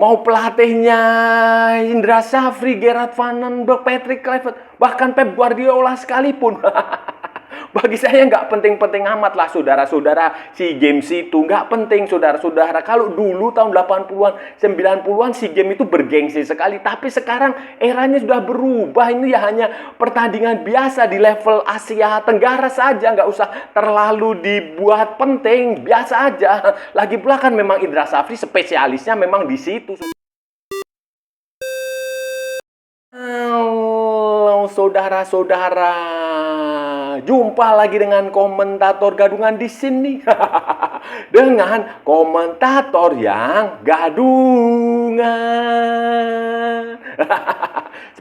mau pelatihnya Indra Syafri, Gerard Van Aanholt, Patrick Kluivert, bahkan Pep Guardiola sekalipun. Bagi saya nggak penting-penting amat lah saudara-saudara, SEA Games itu nggak penting saudara-saudara. Kalau dulu tahun 80-an, 90-an SEA Games itu bergengsi sekali. Tapi sekarang eranya sudah berubah. Ini ya hanya pertandingan biasa di level Asia Tenggara saja. Nggak usah terlalu dibuat penting, biasa aja. Lagi pula kan memang Indra Syafri spesialisnya memang di situ. Halo saudara-saudara, jumpa lagi dengan komentator gadungan di sini. Dengan komentator yang gadungan.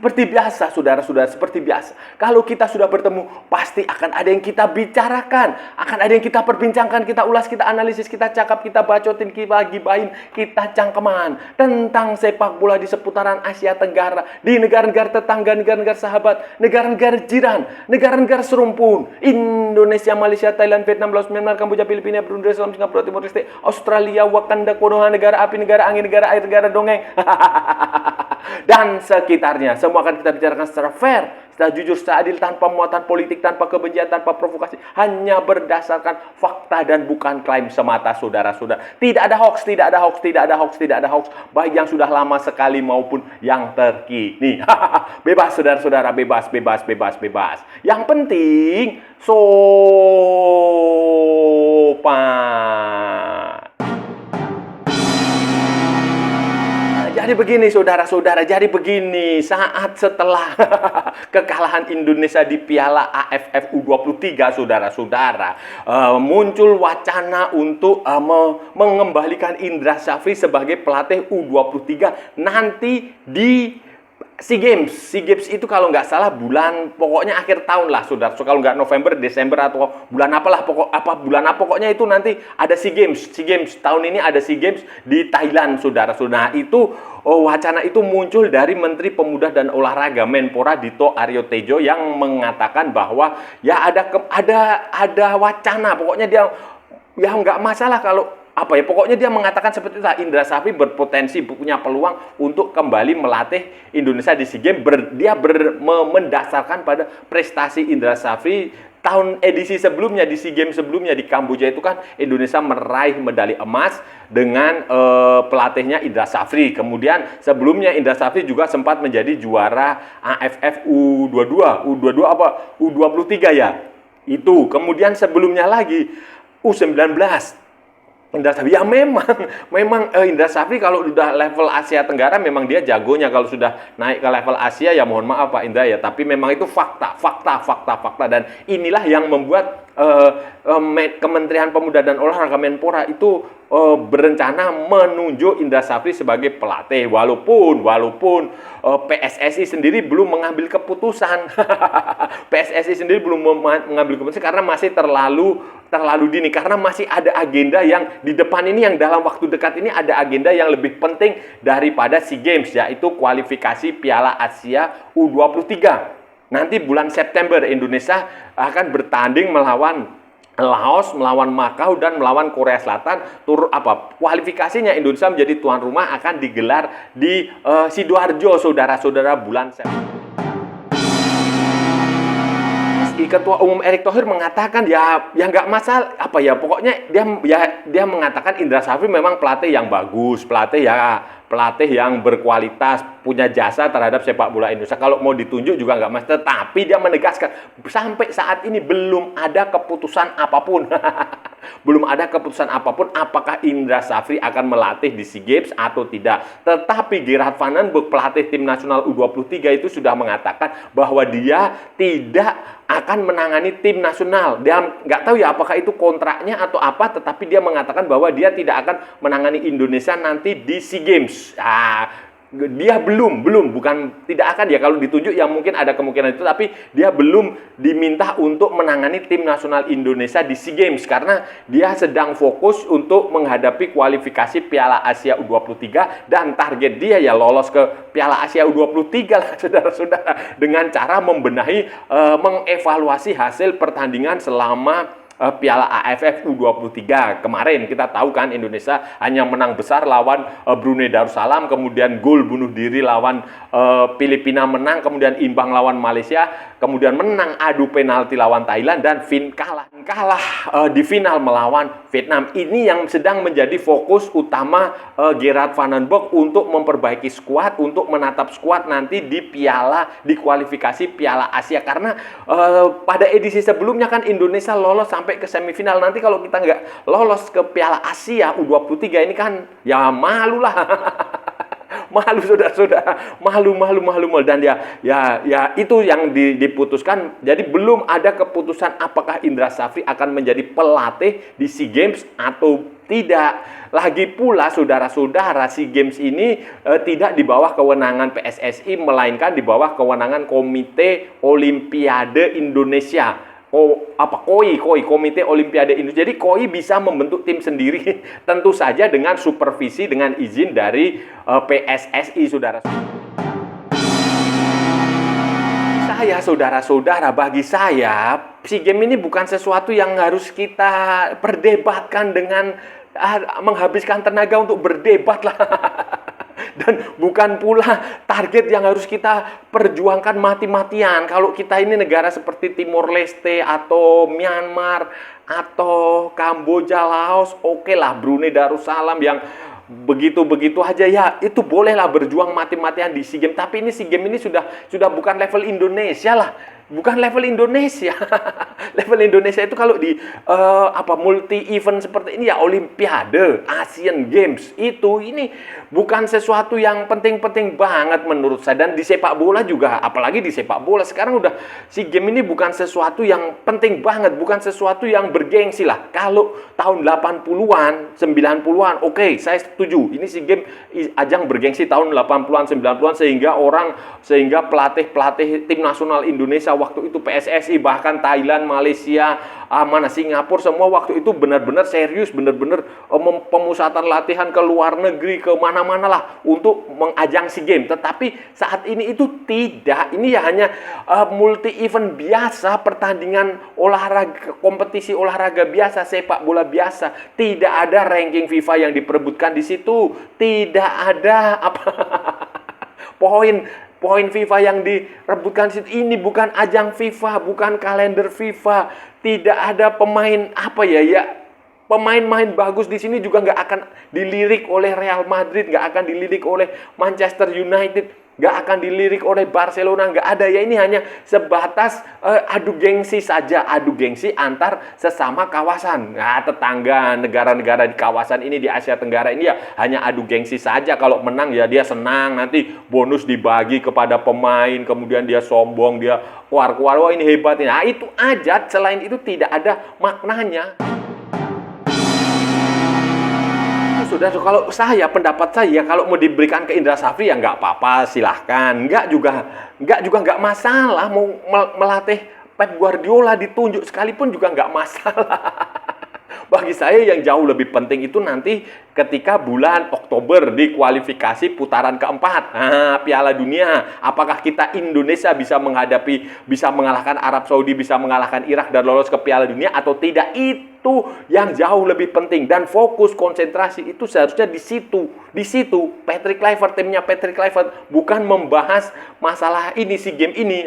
Seperti biasa, saudara-saudara, seperti biasa. Kalau kita sudah bertemu, pasti akan ada yang kita bicarakan. Akan ada yang kita perbincangkan, kita ulas, kita analisis, kita cakap, kita bacotin, kita gibahin, kita cangkeman. Tentang sepak bola di seputaran Asia Tenggara. Di negara-negara tetangga, negara-negara sahabat, negara-negara jiran, negara-negara serumpun. Indonesia, Malaysia, Thailand, Vietnam, Laos, Myanmar, Kamboja, Filipina, Brunei, Darussalam, Singapura, Timor Leste, Australia, Wakanda, Konoha, negara api, negara angin, negara air, negara dongeng. Dan sekitarnya. Semua akan kita bicarakan secara fair, secara jujur, secara adil, tanpa muatan politik, tanpa kebencian, tanpa provokasi. Hanya berdasarkan fakta dan bukan klaim semata, saudara-saudara. Tidak ada hoax, tidak ada hoax, tidak ada hoax, tidak ada hoax. Baik yang sudah lama sekali maupun yang terkini. Bebas, saudara-saudara, bebas, bebas, bebas, bebas. Yang penting, sopan. Jadi begini saudara-saudara, jadi begini, saat setelah kekalahan Indonesia di Piala AFF U23 saudara-saudara, muncul wacana untuk mengembalikan Indra Syafri sebagai pelatih U23 nanti di SEA Games. SEA Games itu kalau nggak salah pokoknya akhir tahun lah saudara. So, kalau nggak November, Desember atau bulan apalah pokoknya itu nanti ada SEA Games. SEA Games tahun ini ada SEA Games di Thailand saudara-saudara. Nah, itu wacana itu muncul dari Menteri Pemuda dan Olahraga Menpora Dito Aryo Tejo yang mengatakan bahwa ya ada wacana, pokoknya dia ya nggak masalah kalau pokoknya dia mengatakan seperti itu. Indra Syafri berpotensi, punya peluang untuk kembali melatih Indonesia di SEA Games. Dia mendasarkan pada prestasi Indra Syafri tahun edisi sebelumnya, di SEA Games sebelumnya di Kamboja itu kan Indonesia meraih medali emas dengan pelatihnya Indra Syafri. Kemudian sebelumnya Indra Syafri juga sempat menjadi juara AFF U23 ya. Itu. Kemudian sebelumnya lagi U19 Indra Syafri, ya memang Indra Syafri kalau sudah level Asia Tenggara memang dia jagonya. Kalau sudah naik ke level Asia ya mohon maaf Pak Indra ya, tapi memang itu fakta. Dan inilah yang membuat Kementerian Pemuda dan Olahraga Menpora itu berencana menunjuk Indra Syafri sebagai pelatih, walaupun PSSI sendiri belum mengambil keputusan. PSSI sendiri belum mengambil keputusan karena masih terlalu dini, karena masih ada agenda yang di depan ini, yang dalam waktu dekat ini ada agenda yang lebih penting daripada SEA Games, yaitu kualifikasi Piala Asia U23. Nanti bulan September Indonesia akan bertanding melawan Laos, melawan Makau, dan melawan Korea Selatan. Kualifikasinya Indonesia menjadi tuan rumah akan digelar di Sidoarjo, saudara-saudara, bulan September. Ketua Umum Erick Thohir mengatakan ya nggak masalah pokoknya dia mengatakan Indra Syafri memang pelatih yang bagus, pelatih yang berkualitas, punya jasa terhadap sepak bola Indonesia. Kalau mau ditunjuk juga nggak masalah. Tetapi dia menegaskan sampai saat ini belum ada keputusan apapun. Belum ada keputusan apapun apakah Indra Syafri akan melatih di SEA Games atau tidak. Tetapi Gerard Van Aanholt, pelatih tim nasional U23 itu sudah mengatakan bahwa dia tidak akan menangani tim nasional. Dia nggak tahu ya apakah itu kontraknya atau apa, tetapi dia mengatakan bahwa dia tidak akan menangani Indonesia nanti di SEA Games. Dia bukan tidak akan ya, kalau ditunjuk ya mungkin ada kemungkinan itu, tapi dia belum diminta untuk menangani tim nasional Indonesia di SEA Games karena dia sedang fokus untuk menghadapi kualifikasi Piala Asia U23 dan target dia ya lolos ke Piala Asia U23 lah saudara-saudara, dengan cara mengevaluasi hasil pertandingan selama Piala AFF U23. Kemarin kita tahu kan Indonesia hanya menang besar lawan Brunei Darussalam, kemudian gol bunuh diri lawan Filipina menang, kemudian imbang lawan Malaysia, kemudian menang adu penalti lawan Thailand, dan kalah di final melawan Vietnam. Ini yang sedang menjadi fokus utama Gerard Van den Berg untuk memperbaiki skuad, untuk menatap skuad nanti di kualifikasi Piala Asia. Karena pada edisi sebelumnya kan Indonesia lolos sampai ke semifinal. Nanti kalau kita nggak lolos ke Piala Asia U23 ini kan ya malu lah. Malu saudara-saudara, malu. Dan ya itu yang diputuskan. Jadi belum ada keputusan apakah Indra Safri akan menjadi pelatih di SEA Games atau tidak. Lagi pula saudara-saudara, SEA Games ini tidak di bawah kewenangan PSSI, melainkan di bawah kewenangan Komite Olimpiade Indonesia. KOI, Komite Olimpiade Indonesia. Jadi KOI bisa membentuk tim sendiri, tentu saja dengan supervisi, dengan izin dari PSSI, saudara. Saudara-saudara, bagi saya SEA Games ini bukan sesuatu yang harus kita perdebatkan dengan menghabiskan tenaga untuk berdebat lah. Dan bukan pula target yang harus kita perjuangkan mati-matian. Kalau kita ini negara seperti Timor Leste atau Myanmar atau Kamboja, Laos, oke lah, Brunei Darussalam yang begitu-begitu aja ya, itu bolehlah berjuang mati-matian di SEA Games. Tapi ini SEA Games ini sudah bukan level Indonesia lah. Bukan level Indonesia. Level Indonesia itu kalau di multi event seperti ini ya Olimpiade, Asian Games. Ini bukan sesuatu yang penting-penting banget menurut saya. Dan di sepak bola juga, apalagi di sepak bola sekarang udah SEA Games ini bukan sesuatu yang penting banget, bukan sesuatu yang bergengsi lah. Kalau tahun 80-an, 90-an, oke, saya setuju. Ini SEA Games ajang bergengsi tahun 80-an, 90-an sehingga pelatih-pelatih tim nasional Indonesia waktu itu PSSI, bahkan Thailand, Malaysia, Singapura, semua waktu itu benar-benar serius, benar-benar pemusatan latihan ke luar negeri, ke mana-mana lah untuk mengajang SEA Games. Tetapi saat ini itu tidak, ini ya hanya multi event biasa, pertandingan olahraga, kompetisi olahraga biasa, sepak bola biasa. Tidak ada ranking FIFA yang diperebutkan di situ, tidak ada poin FIFA yang direbutkan di situ. Ini bukan ajang FIFA, bukan kalender FIFA. Tidak ada pemain pemain-pemain bagus di sini juga nggak akan dilirik oleh Real Madrid, nggak akan dilirik oleh Manchester United, nggak akan dilirik oleh Barcelona, nggak ada. Ya ini hanya sebatas adu gengsi saja, adu gengsi antar sesama kawasan. Nah, tetangga negara-negara di kawasan ini, di Asia Tenggara ini ya hanya adu gengsi saja. Kalau menang ya dia senang, nanti bonus dibagi kepada pemain, kemudian dia sombong, dia keluar-keluar, wah ini hebat ini. Nah, itu aja, selain itu tidak ada maknanya. Saudara, kalau pendapat saya, kalau mau diberikan ke Indra Safri ya nggak apa-apa, silahkan. Nggak juga nggak masalah. Mau melatih Pep Guardiola ditunjuk sekalipun juga nggak masalah. Bagi saya yang jauh lebih penting itu nanti ketika bulan Oktober di kualifikasi putaran keempat. Piala Dunia. Apakah kita Indonesia bisa mengalahkan Arab Saudi, bisa mengalahkan Irak dan lolos ke Piala Dunia atau tidak? Itu yang jauh lebih penting, dan fokus konsentrasi itu seharusnya di situ. Patrick Kluivert, timnya Patrick Kluivert, bukan membahas masalah ini SEA Games ini.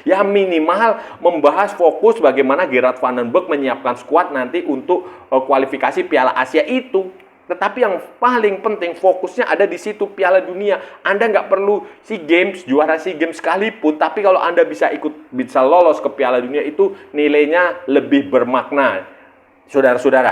Ya minimal membahas fokus bagaimana Gerard Van den Berg menyiapkan skuad nanti untuk kualifikasi Piala Asia itu. Tetapi yang paling penting fokusnya ada di situ, Piala Dunia. Anda nggak perlu SEA Games, juara SEA Games sekalipun, tapi kalau Anda bisa lolos ke Piala Dunia itu nilainya lebih bermakna. Saudara-saudara,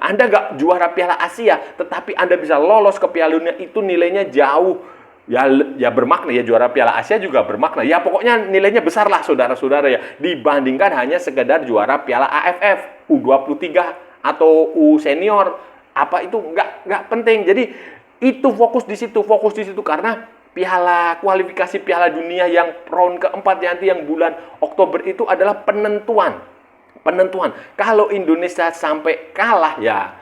Anda nggak juara Piala Asia, tetapi Anda bisa lolos ke Piala Dunia, itu nilainya jauh ya bermakna. Ya juara Piala Asia juga bermakna. Ya pokoknya nilainya besar lah saudara-saudara ya, dibandingkan hanya sekedar juara Piala AFF U23 atau U senior. Apa itu nggak penting. Jadi itu fokus di situ karena kualifikasi Piala Dunia yang round keempat nanti yang bulan Oktober itu adalah penentuan. Kalau Indonesia sampai kalah ya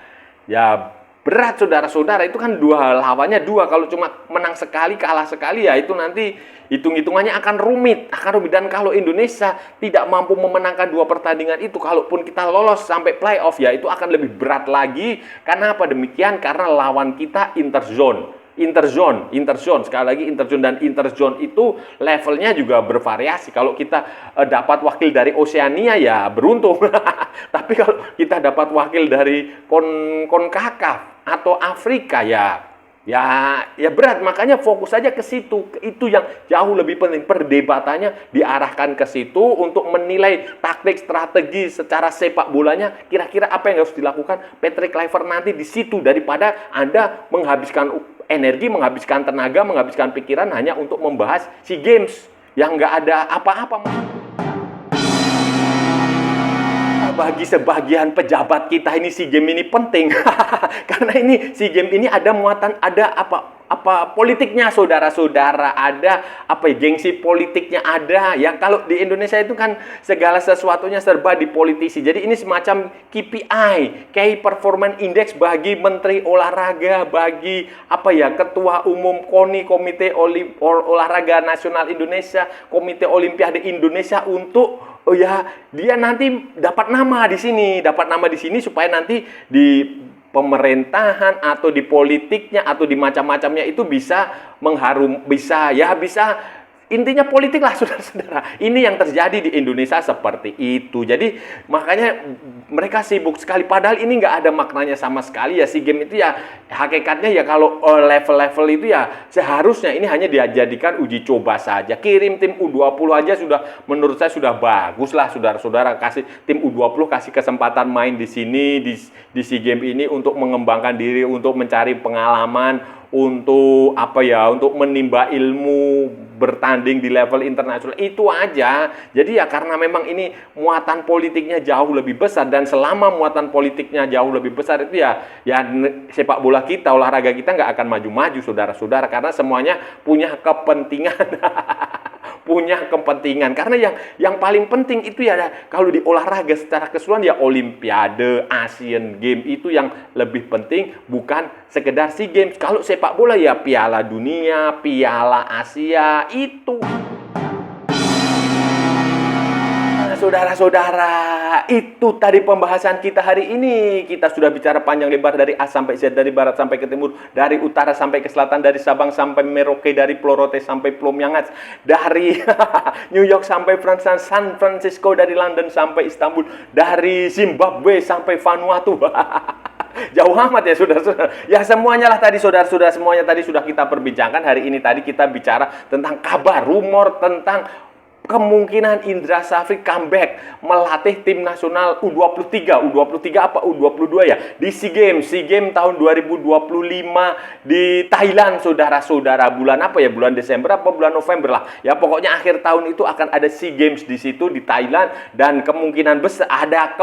berat saudara-saudara. Itu kan lawannya dua. Kalau cuma menang sekali, kalah sekali, ya itu nanti hitung-hitungannya akan rumit. Dan kalau Indonesia tidak mampu memenangkan dua pertandingan itu, kalaupun kita lolos sampai playoff, ya itu akan lebih berat lagi. Karena apa demikian? Karena lawan kita interzone. Sekali lagi interzone, dan interzone itu levelnya juga bervariasi. Kalau kita dapat wakil dari Oseania, ya beruntung. Tapi kalau kita dapat wakil dari CONCACAF atau Afrika, ya berat. Makanya fokus saja ke situ. Itu yang jauh lebih penting. Perdebatannya diarahkan ke situ untuk menilai taktik, strategi secara sepak bolanya. Kira-kira apa yang harus dilakukan Patrick Kluivert nanti di situ, daripada Anda menghabiskan energi, menghabiskan tenaga, menghabiskan pikiran hanya untuk membahas SEA Games yang nggak ada apa-apa. Bagi sebagian pejabat kita ini SEA Games ini penting. Karena ini SEA Games ini ada muatan, ada apa politiknya saudara-saudara, ada gengsi politiknya ada. Ya kalau di Indonesia itu kan segala sesuatunya serba dipolitisi. Jadi ini semacam KPI, Key Performance Index bagi Menteri Olahraga, bagi Ketua Umum KONI, Komite Olahraga Nasional Indonesia, Komite Olimpiade Indonesia, untuk dia nanti dapat nama di sini supaya nanti di pemerintahan atau di politiknya atau di macam-macamnya itu bisa intinya politik lah saudara-saudara. Ini yang terjadi di Indonesia seperti itu. Jadi makanya mereka sibuk sekali. Padahal ini nggak ada maknanya sama sekali ya. SEA Games itu ya hakikatnya ya kalau level-level itu ya seharusnya ini hanya dijadikan uji coba saja. Kirim tim U20 aja menurut saya sudah bagus lah saudara-saudara. Kasih tim U20 kasih kesempatan main di sini di SEA Games ini untuk mengembangkan diri, untuk mencari pengalaman, untuk untuk menimba ilmu, bertanding di level internasional. Itu aja. Jadi ya karena memang ini muatan politiknya jauh lebih besar, dan selama muatan politiknya jauh lebih besar itu ya sepak bola kita, olahraga kita nggak akan maju-maju saudara-saudara, karena semuanya punya kepentingan. Karena yang paling penting itu ya kalau di olahraga secara keseluruhan ya Olimpiade, Asian Games itu yang lebih penting, bukan sekedar SEA Games. Kalau sepak bola ya Piala Dunia, Piala Asia itu. Saudara-saudara, itu tadi pembahasan kita hari ini. Kita sudah bicara panjang lebar dari A sampai Z, dari barat sampai ke timur, dari utara sampai ke selatan, dari Sabang sampai Merauke, dari Pulau Rote sampai Pulau Miangas, dari New York sampai San Francisco, dari London sampai Istanbul, dari Zimbabwe sampai Vanuatu. Jauh amat ya saudara-saudara. Ya semuanya lah tadi saudara-saudara, semuanya tadi sudah kita perbincangkan. Hari ini tadi kita bicara tentang kabar, rumor tentang kemungkinan Indra Safri comeback melatih tim nasional U23 apa U22 ya di SEA Games tahun 2025 di Thailand saudara-saudara. Bulan bulan Desember apa bulan November lah ya, pokoknya akhir tahun itu akan ada SEA Games di situ di Thailand. Dan kemungkinan besar ada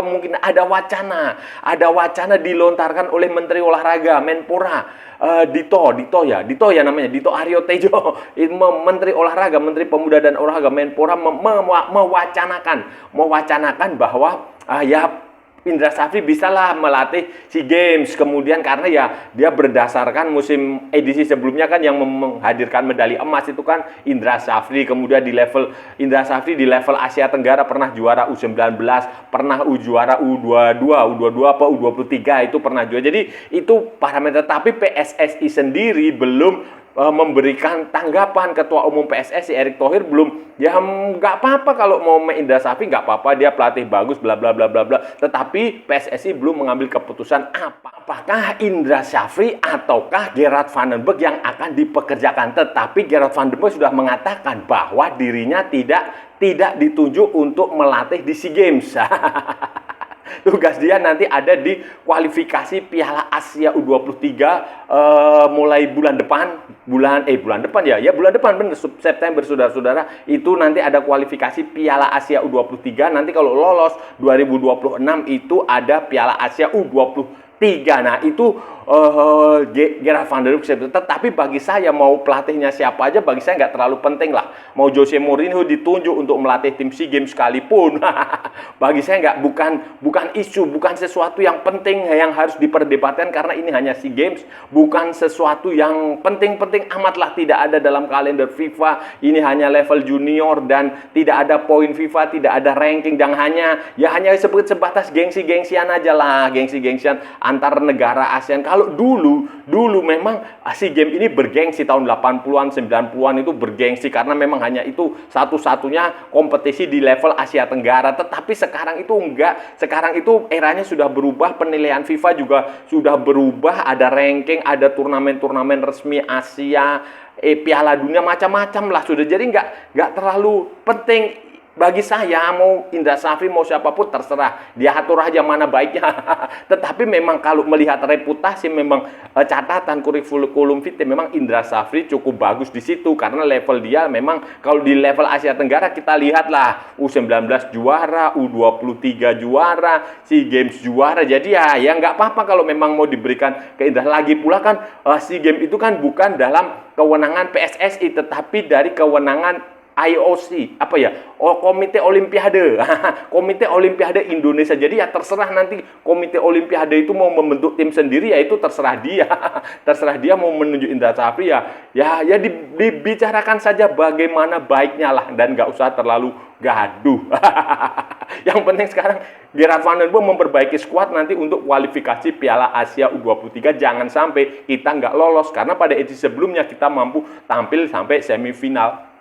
wacana dilontarkan oleh Menteri Olahraga Menpora Dito namanya, Dito Aryo Tejo, Menteri Olahraga, Menteri Pemuda dan Olahraga Menpora mewacanakan bahwa Indra Safri bisalah melatih SEA Games. Kemudian karena dia berdasarkan musim edisi sebelumnya kan yang menghadirkan medali emas itu kan Indra Safri. Kemudian Indra Safri di level Asia Tenggara pernah juara U19, pernah juara U22 apa U23 itu pernah juara. Jadi itu parameter. Tapi PSSI sendiri belum memberikan tanggapan. Ketua Umum PSSI Erick Thohir belum, nggak apa-apa kalau mau Indra Safri, nggak apa-apa, dia pelatih bagus bla bla bla bla bla. Tetapi PSSI belum mengambil keputusan apakah Indra Safri ataukah Gerard van den Berg yang akan dipekerjakan. Tetapi Gerard van den Berg sudah mengatakan bahwa dirinya tidak ditunjuk untuk melatih di SEA Games. Tugas dia nanti ada di kualifikasi Piala Asia U23 mulai bulan depan bener, September saudara-saudara. Itu nanti ada kualifikasi Piala Asia U23. Nanti kalau lolos 2026 itu ada Piala Asia U23. Nah itu Gerard van der Broek. Tetapi bagi saya mau pelatihnya siapa aja bagi saya nggak terlalu penting lah. Mau Jose Mourinho ditunjuk untuk melatih tim SEA Games sekalipun, bagi saya nggak, bukan isu, bukan sesuatu yang penting yang harus diperdebatkan karena ini hanya SEA Games, bukan sesuatu yang penting-penting amat lah, tidak ada dalam kalender FIFA. Ini hanya level junior dan tidak ada poin FIFA, tidak ada ranking, dan hanya sebatas gengsi-gengsian aja lah, gengsi-gengsian antar negara ASEAN. Kalau dulu memang SEA Games ini bergengsi tahun 80-an, 90-an itu bergengsi karena memang hanya itu satu-satunya kompetisi di level Asia Tenggara. Tetapi sekarang itu enggak. Sekarang itu eranya sudah berubah, penilaian FIFA juga sudah berubah, ada ranking, ada turnamen-turnamen resmi Asia, Piala Dunia, macam-macam lah sudah. Jadi nggak terlalu penting. Bagi saya mau Indra Safri mau siapapun terserah, dia atur aja mana baiknya. Tetapi memang kalau melihat reputasi, memang catatan kurikulum vitae, memang Indra Safri cukup bagus di situ karena level dia memang kalau di level Asia Tenggara kita lihatlah U19 juara, U23 juara, SEA Games juara. Jadi ya nggak apa-apa kalau memang mau diberikan ke Indra. Lagi pula kan SEA Games itu kan bukan dalam kewenangan PSSI tetapi dari kewenangan IOC, Komite Olimpiade, Komite Olimpiade Indonesia. Jadi ya terserah nanti Komite Olimpiade itu mau membentuk tim sendiri, ya itu terserah dia, terserah dia mau menunjuk Indra Safri ya dibicarakan saja bagaimana baiknya lah dan nggak usah terlalu gaduh. Yang penting sekarang Gerard van der Broek memperbaiki skuad nanti untuk kualifikasi Piala Asia U23. Jangan sampai kita nggak lolos karena pada edisi sebelumnya kita mampu tampil sampai semifinal.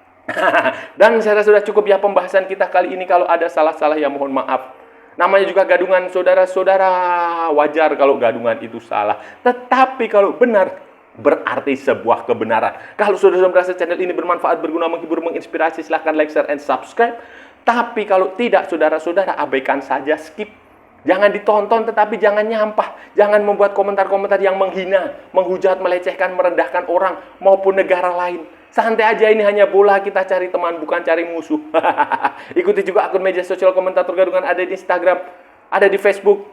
Dan saya rasa sudah cukup ya pembahasan kita kali ini. Kalau ada salah-salah ya mohon maaf. Namanya juga gadungan saudara-saudara, wajar kalau gadungan itu salah. Tetapi kalau benar, berarti sebuah kebenaran. Kalau saudara merasa channel ini bermanfaat, berguna, menghibur, menginspirasi, silahkan like, share, and subscribe. Tapi kalau tidak, saudara-saudara abaikan saja, skip. Jangan ditonton tetapi jangan nyampah. Jangan membuat komentar-komentar yang menghina, menghujat, melecehkan, merendahkan orang maupun negara lain. Santai aja, ini hanya bola, kita cari teman bukan cari musuh. Ikuti juga akun media sosial komentator gadungan, ada di Instagram, ada di Facebook,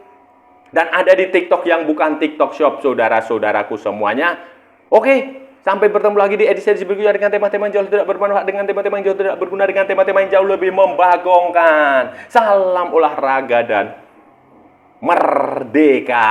dan ada di TikTok yang bukan TikTok Shop, saudara-saudaraku semuanya. Oke, sampai bertemu lagi di edisi berikutnya dengan tema-tema yang jauh tidak bermanfaat, dengan tema-tema yang jauh tidak berguna, dengan tema-tema yang jauh lebih membagongkan. Salam olahraga dan merdeka.